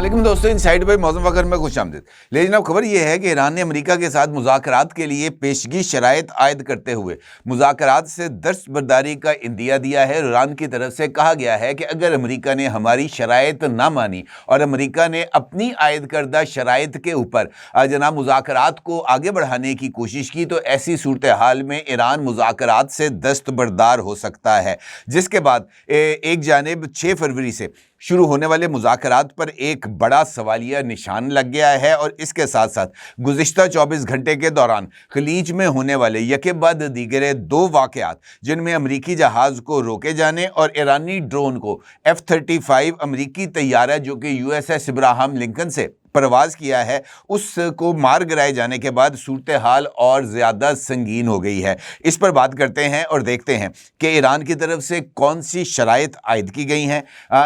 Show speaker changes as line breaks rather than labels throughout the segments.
علیکم دوستو، insight by موسم فخر میں خوش آمدید۔ لیکن جناب خبر یہ ہے کہ ایران نے امریکہ کے ساتھ مذاکرات کے لیے پیشگی شرائط عائد کرتے ہوئے مذاکرات سے دستبرداری کا عندیہ دیا ہے۔ ایران کی طرف سے کہا گیا ہے کہ اگر امریکہ نے ہماری شرائط نہ مانی اور امریکہ نے اپنی عائد کردہ شرائط کے اوپر جناب مذاکرات کو آگے بڑھانے کی کوشش کی تو ایسی صورتحال میں ایران مذاکرات سے دستبردار ہو سکتا ہے، جس کے بعد ایک جانب 6 فروری سے شروع ہونے والے مذاکرات پر ایک بڑا سوالیہ نشان لگ گیا ہے، اور اس کے ساتھ ساتھ گزشتہ 24 گھنٹے کے دوران خلیج میں ہونے والے یکے بعد دیگرے 2 واقعات، جن میں امریکی جہاز کو روکے جانے اور ایرانی ڈرون کو F-35 امریکی طیارہ جو کہ USS ابراہم لنکن سے پرواز کیا ہے، اس کو مار گرائے جانے کے بعد صورتحال اور زیادہ سنگین ہو گئی ہے۔ اس پر بات کرتے ہیں اور دیکھتے ہیں کہ ایران کی طرف سے کون سی شرائط عائد کی گئی ہیں،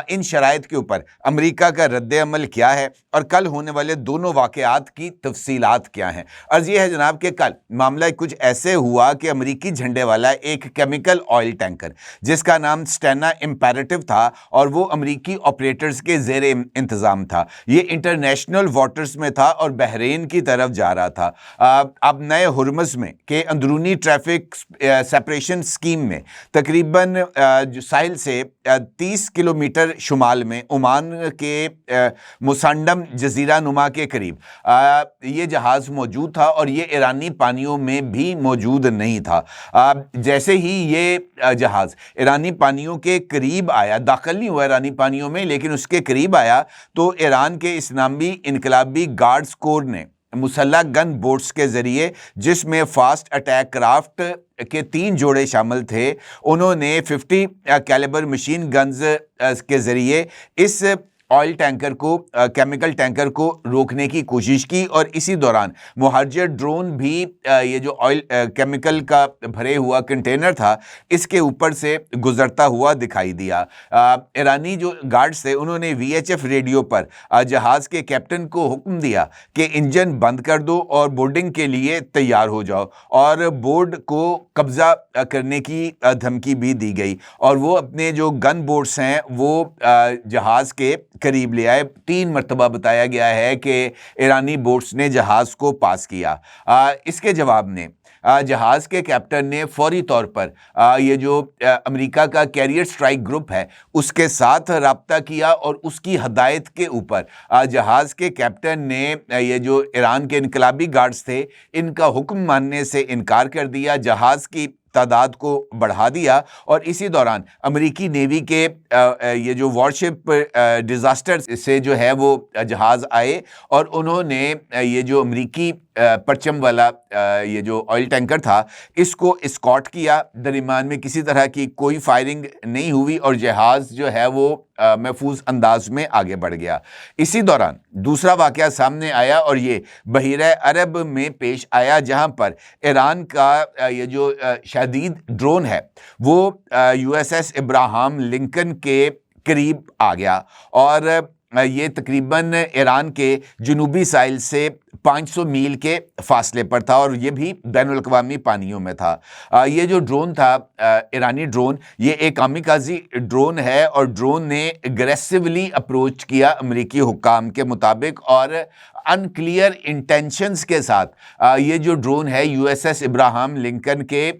ان شرائط کے اوپر امریکہ کا رد عمل کیا ہے، اور کل ہونے والے دونوں واقعات کی تفصیلات کیا ہیں۔ عرض یہ ہے جناب کہ کل معاملہ کچھ ایسے ہوا کہ امریکی جھنڈے والا ایک کیمیکل آئل ٹینکر جس کا نام سٹینا امپیریٹو تھا اور وہ امریکی آپریٹرز کے زیر انتظام تھا، یہ انٹرنیشنل واٹرز میں تھا اور بحرین کی طرف جا رہا تھا۔ اب نئے ہرمز میں کہ اندرونی ٹریفک سیپریشن سکیم میں تقریباً ساحل سے 30 کلومیٹر شمال میں عمان کے مسانڈم جزیرہ نما کے قریب یہ جہاز موجود تھا، اور یہ ایرانی پانیوں میں بھی موجود نہیں تھا۔ جیسے ہی یہ جہاز ایرانی پانیوں کے قریب آیا، داخل نہیں ہوا ایرانی پانیوں میں لیکن اس کے قریب آیا، تو ایران کے اسلامی انقلابی گارڈز کور نے مسلح گن بوٹس کے ذریعے، جس میں فاسٹ اٹیک کرافٹ کے 3 جوڑے شامل تھے، انہوں نے 50 کیلیبر مشین گنز کے ذریعے اس آئل ٹینکر کو، کیمیکل ٹینکر کو روکنے کی کوشش کی، اور اسی دوران مہاجر ڈرون بھی یہ جو آئل کیمیکل کا بھرے ہوا کنٹینر تھا اس کے اوپر سے گزرتا ہوا دکھائی دیا۔ ایرانی جو گارڈز تھے انہوں نے VHF ریڈیو پر جہاز کے کیپٹن کو حکم دیا کہ انجن بند کر دو اور بورڈنگ کے لیے تیار ہو جاؤ، اور بورڈ کو قبضہ کرنے کی دھمکی بھی دی گئی، اور وہ اپنے جو گن بورڈز ہیں وہ جہاز کے قریب لے آئے۔ 3 مرتبہ بتایا گیا ہے کہ ایرانی بوٹس نے جہاز کو پاس کیا۔ اس کے جواب میں جہاز کے کیپٹن نے فوری طور پر یہ جو امریکہ کا کیریئر سٹرائک گروپ ہے اس کے ساتھ رابطہ کیا، اور اس کی ہدایت کے اوپر جہاز کے کیپٹن نے یہ جو ایران کے انقلابی گارڈز تھے ان کا حکم ماننے سے انکار کر دیا، جہاز کی تعداد کو بڑھا دیا، اور اسی دوران امریکی نیوی کے یہ جو وارشپ ڈیزاسٹر سے جو ہے وہ جہاز آئے، اور انہوں نے یہ جو امریکی پرچم والا یہ جو آئل ٹینکر تھا اس کو اسکارٹ کیا۔ درمیان میں کسی طرح کی کوئی فائرنگ نہیں ہوئی، اور جہاز جو ہے وہ محفوظ انداز میں آگے بڑھ گیا۔ اسی دوران دوسرا واقعہ سامنے آیا، اور یہ بحیرہ عرب میں پیش آیا، جہاں پر ایران کا یہ جو شدید ڈرون ہے وہ USS ابراہم لنکن کے قریب آ گیا، اور یہ تقریباً ایران کے جنوبی ساحل سے 500 میل کے فاصلے پر تھا، اور یہ بھی بین الاقوامی پانیوں میں تھا۔ یہ جو ڈرون تھا ایرانی ڈرون، یہ ایک کامیکازی ڈرون ہے، اور ڈرون نے اگریسولی اپروچ کیا امریکی حکام کے مطابق، اور انکلیئر انٹینشنز کے ساتھ یہ جو ڈرون ہے USS ابراہم لنکن کے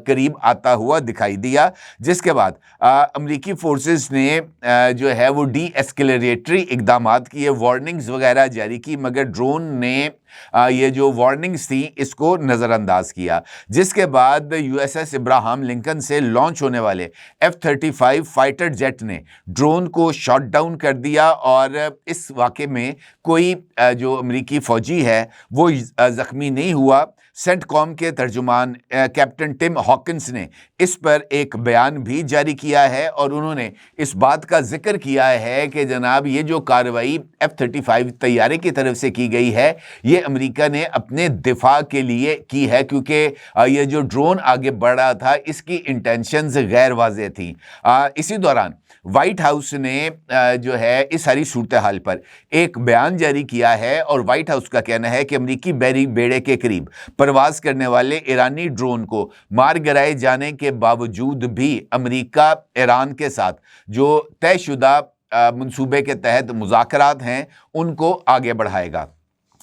قریب آتا ہوا دکھائی دیا، جس کے بعد امریکی فورسز نے جو ہے وہ ڈی ایسکیلیٹری اقدامات کیے، وارننگز وغیرہ جاری کی، مگر ڈرون نے یہ جو وارننگز تھیں اس کو نظر انداز کیا، جس کے بعد USS ابراہم لنکن سے لانچ ہونے والے F-35 فائٹر جیٹ نے ڈرون کو شاٹ ڈاؤن کر دیا، اور اس واقعے میں کوئی جو امریکی فوجی ہے وہ زخمی نہیں ہوا۔ سینٹ کام کے ترجمان کیپٹن ٹم ہاکنس نے اس پر ایک بیان بھی جاری کیا ہے، اور انہوں نے اس بات کا ذکر کیا ہے کہ جناب یہ جو کارروائی F-35 طیارے کی طرف سے کی گئی ہے یہ امریکہ نے اپنے دفاع کے لیے کی ہے، کیونکہ یہ جو ڈرون آگے بڑھ رہا تھا اس کی انٹینشنز غیر واضح تھیں۔ اسی دوران وائٹ ہاؤس نے جو ہے اس ساری صورتحال پر ایک بیان جاری کیا ہے، اور وائٹ ہاؤس کا کہنا ہے کہ امریکی بحری بیڑے کے قریب پرواز کرنے والے ایرانی ڈرون کو مار گرائے جانے کے باوجود بھی امریکہ ایران کے ساتھ جو طے شدہ منصوبے کے تحت مذاکرات ہیں ان کو آگے بڑھائے گا۔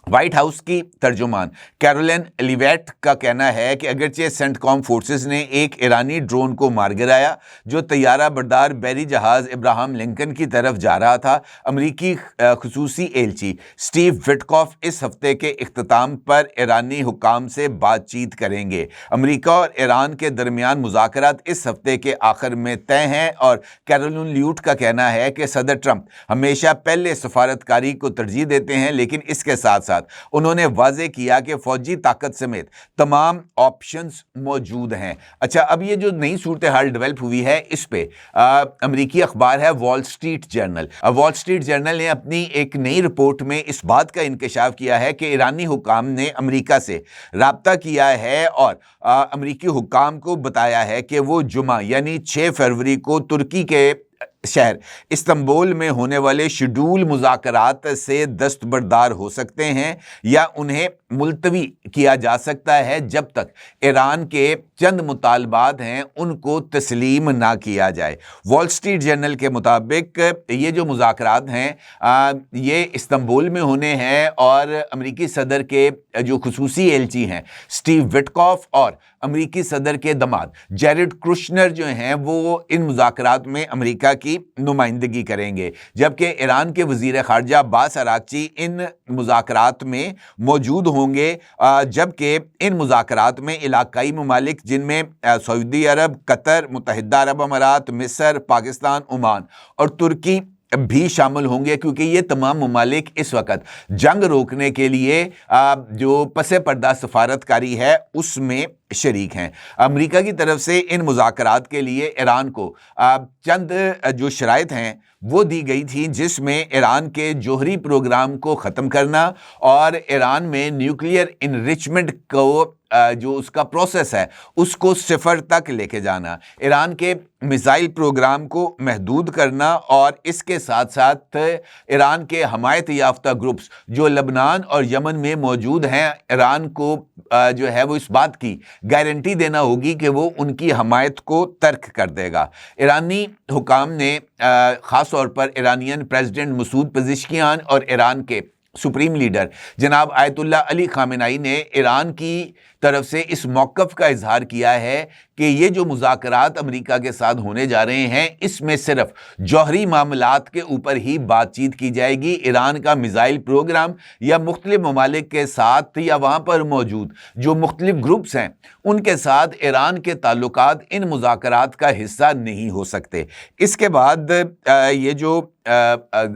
وائٹ ہاؤس کی ترجمان کیرولین لیویٹ کا کہنا ہے کہ اگرچہ سینٹ کام فورسز نے ایک ایرانی ڈرون کو مار گرایا جو طیارہ بردار بحری جہاز ابراہم لنکن کی طرف جا رہا تھا، امریکی خصوصی ایلچی سٹیو وٹکاف اس ہفتے کے اختتام پر ایرانی حکام سے بات چیت کریں گے۔ امریکہ اور ایران کے درمیان مذاکرات اس ہفتے کے آخر میں طے ہیں، اور کیرولین لیوٹ کا کہنا ہے کہ صدر ٹرمپ ہمیشہ پہلے سفارتکاری کو ترجیح دیتے ہیں، لیکن اس کے ساتھ انہوں نے واضح کیا کہ فوجی طاقت سمیت تمام آپشنز موجود ہیں۔ اچھا، اب یہ جو نئی صورتحال ڈیولپ ہوئی ہے اس پہ امریکی اخبار ہے Wall Street Journal. Wall Street Journal نے اپنی ایک نئی رپورٹ میں اس بات کا انکشاف کیا ہے کہ ایرانی حکام نے امریکہ سے رابطہ کیا ہے اور امریکی حکام کو بتایا ہے کہ وہ جمعہ یعنی 6 فروری کو ترکی کے شہر استنبول میں ہونے والے شیڈول مذاکرات سے دستبردار ہو سکتے ہیں یا انہیں ملتوی کیا جا سکتا ہے جب تک ایران کے چند مطالبات ہیں ان کو تسلیم نہ کیا جائے۔ وال سٹریٹ جرنل کے مطابق یہ جو مذاکرات ہیں یہ استنبول میں ہونے ہیں، اور امریکی صدر کے جو خصوصی ایلچی ہیں سٹیو وٹکاف اور امریکی صدر کے داماد جیرڈ کروشنر جو ہیں وہ ان مذاکرات میں امریکہ کی نمائندگی کریں گے، جبکہ ایران کے وزیر خارجہ عباس اراغچی ان مذاکرات میں موجود ہوں گے، جبکہ ان مذاکرات میں علاقائی ممالک جن میں سعودی عرب، قطر، متحدہ عرب امارات، مصر، پاکستان، عمان اور ترکی بھی شامل ہوں گے، کیونکہ یہ تمام ممالک اس وقت جنگ روکنے کے لیے جو پس پردہ سفارتکاری ہے اس میں شریک ہیں۔ امریکہ کی طرف سے ان مذاکرات کے لیے ایران کو چند جو شرائط ہیں وہ دی گئی تھی، جس میں ایران کے جوہری پروگرام کو ختم کرنا اور ایران میں نیوکلیئر انریچمنٹ کو جو اس کا پروسیس ہے اس کو 0 تک لے کے جانا، ایران کے میزائل پروگرام کو محدود کرنا، اور اس کے ساتھ ساتھ ایران کے حمایت یافتہ گروپس جو لبنان اور یمن میں موجود ہیں ایران کو جو ہے وہ اس بات کی گارنٹی دینا ہوگی کہ وہ ان کی حمایت کو ترک کر دے گا۔ ایرانی حکام نے خاص طور پر ایرانین پریزیڈنٹ مسعود پزشکیان اور ایران کے سپریم لیڈر جناب آیت اللہ علی خامنائی نے ایران کی طرف سے اس موقف کا اظہار کیا ہے کہ یہ جو مذاکرات امریکہ کے ساتھ ہونے جا رہے ہیں اس میں صرف جوہری معاملات کے اوپر ہی بات چیت کی جائے گی، ایران کا میزائل پروگرام یا مختلف ممالک کے ساتھ یا وہاں پر موجود جو مختلف گروپس ہیں ان کے ساتھ ایران کے تعلقات ان مذاکرات کا حصہ نہیں ہو سکتے۔ اس کے بعد یہ جو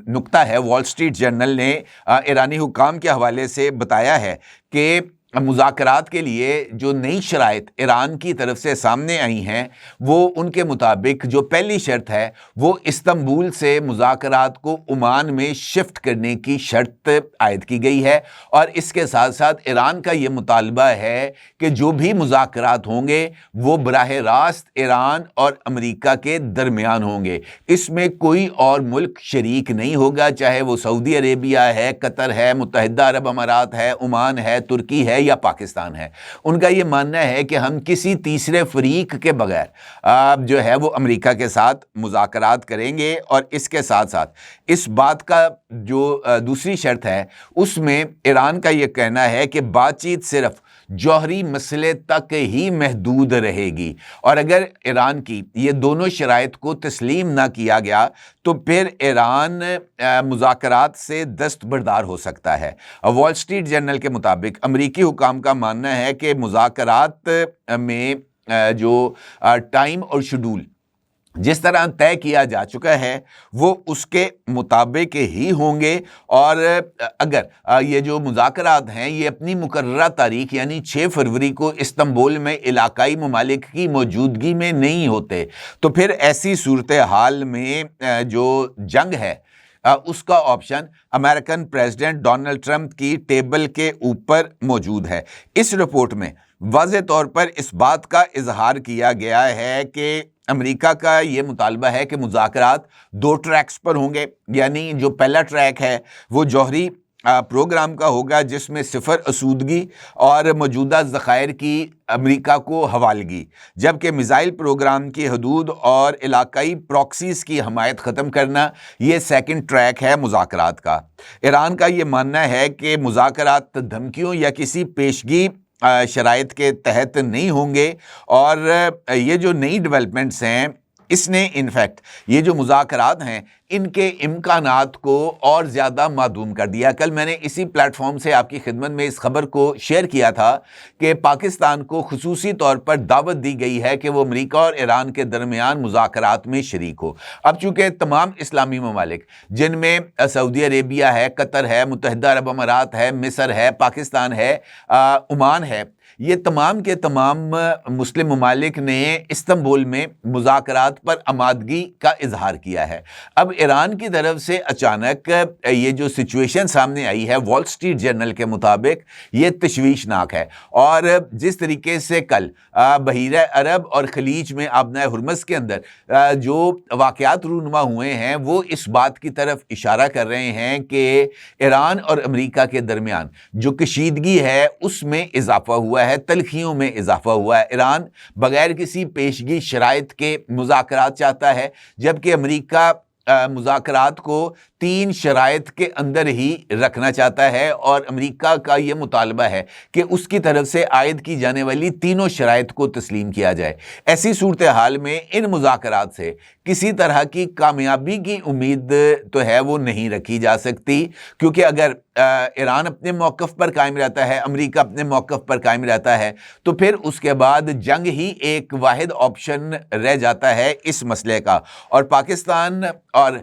نقطہ ہے وال سٹریٹ جرنل نے ایرانی حکام کے حوالے سے بتایا ہے کہ مذاکرات کے لیے جو نئی شرائط ایران کی طرف سے سامنے آئی ہیں وہ ان کے مطابق جو پہلی شرط ہے وہ استنبول سے مذاکرات کو عمان میں شفٹ کرنے کی شرط عائد کی گئی ہے، اور اس کے ساتھ ساتھ ایران کا یہ مطالبہ ہے کہ جو بھی مذاکرات ہوں گے وہ براہ راست ایران اور امریکہ کے درمیان ہوں گے، اس میں کوئی اور ملک شریک نہیں ہوگا، چاہے وہ سعودی عربیہ ہے، قطر ہے، متحدہ عرب امارات ہے، عمان ہے، ترکی ہے یا پاکستان ہے۔ ان کا یہ ماننا ہے کہ ہم کسی تیسرے فریق کے بغیر جو ہے وہ امریکہ کے ساتھ مذاکرات کریں گے، اور اس کے ساتھ ساتھ اس بات کا جو دوسری شرط ہے اس میں ایران کا یہ کہنا ہے کہ بات چیت صرف جوہری مسئلے تک ہی محدود رہے گی، اور اگر ایران کی یہ دونوں شرائط کو تسلیم نہ کیا گیا تو پھر ایران مذاکرات سے دستبردار ہو سکتا ہے۔ وال سٹریٹ جرنل کے مطابق امریکی حکام کا ماننا ہے کہ مذاکرات میں جو ٹائم اور شیڈول جس طرح طے کیا جا چکا ہے وہ اس کے مطابق ہی ہوں گے، اور اگر یہ جو مذاکرات ہیں یہ اپنی مقررہ تاریخ یعنی 6 فروری کو استنبول میں علاقائی ممالک کی موجودگی میں نہیں ہوتے تو پھر ایسی صورتحال میں جو جنگ ہے اس کا option American president Donald Trump کی ٹیبل کے اوپر موجود ہے۔ اس رپورٹ میں واضح طور پر اس بات کا اظہار کیا گیا ہے کہ امریکہ کا یہ مطالبہ ہے کہ مذاکرات 2 ٹریکس پر ہوں گے، یعنی جو پہلا ٹریک ہے وہ جوہری پروگرام کا ہوگا جس میں صفر اسودگی اور موجودہ ذخائر کی امریکہ کو حوالگی، جبکہ میزائل پروگرام کی حدود اور علاقائی پراکسیز کی حمایت ختم کرنا یہ سیکنڈ ٹریک ہے مذاکرات کا۔ ایران کا یہ ماننا ہے کہ مذاکرات دھمکیوں یا کسی پیشگی شرائط کے تحت نہیں ہوں گے، اور یہ جو نئی ڈیولپمنٹس ہیں اس نے انفیکٹ یہ جو مذاکرات ہیں ان کے امکانات کو اور زیادہ معدوم کر دیا۔ کل میں نے اسی پلیٹ فارم سے آپ کی خدمت میں اس خبر کو شیئر کیا تھا کہ پاکستان کو خصوصی طور پر دعوت دی گئی ہے کہ وہ امریکہ اور ایران کے درمیان مذاکرات میں شریک ہو۔ اب چونکہ تمام اسلامی ممالک جن میں سعودی عربیہ ہے، قطر ہے، متحدہ عرب امارات ہے، مصر ہے، پاکستان ہے، عمان ہے، یہ تمام کے تمام مسلم ممالک نے استنبول میں مذاکرات پر آمادگی کا اظہار کیا ہے۔ اب ایران کی طرف سے اچانک یہ جو سچویشن سامنے آئی ہے وال سٹریٹ جرنل کے مطابق یہ تشویشناک ہے، اور جس طریقے سے کل بحیرہ عرب اور خلیج میں آبنۂ ہرمز کے اندر جو واقعات رونما ہوئے ہیں وہ اس بات کی طرف اشارہ کر رہے ہیں کہ ایران اور امریکہ کے درمیان جو کشیدگی ہے اس میں اضافہ ہوا ہے، تلخیوں میں اضافہ ہوا ہے۔ ایران بغیر کسی پیشگی شرائط کے مذاکرات چاہتا ہے، جبکہ امریکہ مذاکرات کو 3 شرائط کے اندر ہی رکھنا چاہتا ہے، اور امریکہ کا یہ مطالبہ ہے کہ اس کی طرف سے عائد کی جانے والی تینوں شرائط کو تسلیم کیا جائے۔ ایسی صورتحال میں ان مذاکرات سے کسی طرح کی کامیابی کی امید تو ہے وہ نہیں رکھی جا سکتی، کیونکہ اگر ایران اپنے موقف پر قائم رہتا ہے، امریکہ اپنے موقف پر قائم رہتا ہے، تو پھر اس کے بعد جنگ ہی ایک واحد آپشن رہ جاتا ہے اس مسئلے کا۔ اور پاکستان اور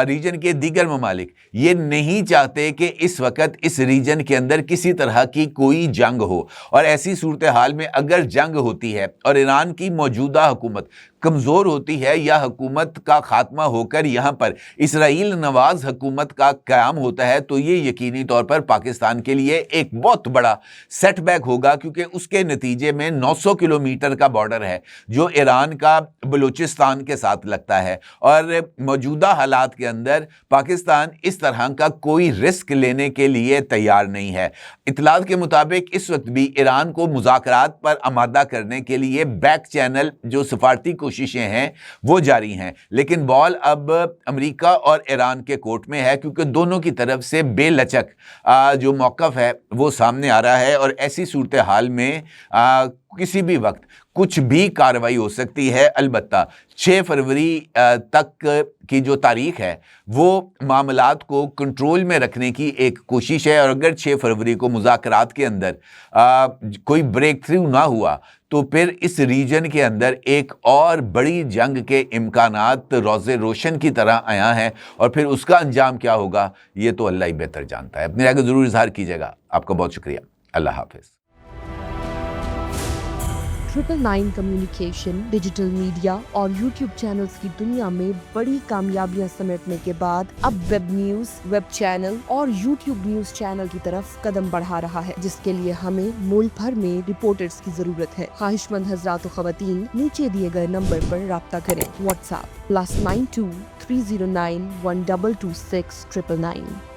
ریجن کے دیگر ممالک یہ نہیں چاہتے کہ اس وقت اس ریجن کے اندر کسی طرح کی کوئی جنگ ہو، اور ایسی صورتحال میں اگر جنگ ہوتی ہے اور ایران کی موجودہ حکومت کمزور ہوتی ہے یا حکومت کا خاتمہ ہو کر یہاں پر اسرائیل نواز حکومت کا قیام ہوتا ہے، تو یہ یقینی طور پر پاکستان کے لیے ایک بہت بڑا سیٹ بیک ہوگا، کیونکہ اس کے نتیجے میں 900 کلومیٹر کا بارڈر ہے جو ایران کا بلوچستان کے ساتھ لگتا ہے، اور موجودہ حالات کے اندر پاکستان اس طرح کا کوئی رسک لینے کے لیے تیار نہیں ہے۔ اطلاعات کے مطابق اس وقت بھی ایران کو مذاکرات پر آمادہ کرنے کے لیے بیک چینل جو سفارتی کوششیں ہیں وہ جاری ہیں، لیکن بال اب امریکہ اور ایران کے کورٹ میں ہے، کیونکہ دونوں کی طرف سے بے لچک جو موقف ہے وہ سامنے آ رہا ہے، اور ایسی صورتحال میں کسی بھی وقت کچھ بھی کارروائی ہو سکتی ہے۔ البتہ 6 فروری تک کی جو تاریخ ہے وہ معاملات کو کنٹرول میں رکھنے کی ایک کوشش ہے، اور اگر 6 فروری کو مذاکرات کے اندر کوئی بریک تھرو نہ ہوا تو پھر اس ریجن کے اندر ایک اور بڑی جنگ کے امکانات روز روشن کی طرح آیا ہیں، اور پھر اس کا انجام کیا ہوگا یہ تو اللہ ہی بہتر جانتا ہے۔ اپنی رائے کو ضرور اظہار کیجیے گا۔ آپ کا بہت شکریہ۔ اللہ حافظ۔
999 کمیونیکیشن، ڈیجیٹل میڈیا اور یوٹیوب چینلز کی دنیا میں بڑی کامیابیاں سمیٹنے کے بعد اب ویب نیوز، ویب چینل اور یوٹیوب نیوز چینل کی طرف قدم بڑھا رہا ہے، جس کے لیے ہمیں ملک بھر میں رپورٹرز کی ضرورت ہے۔ خواہش مند حضرات و خواتین نیچے دیے گئے نمبر پر رابطہ کریں۔ What's app +92 309 1226 999۔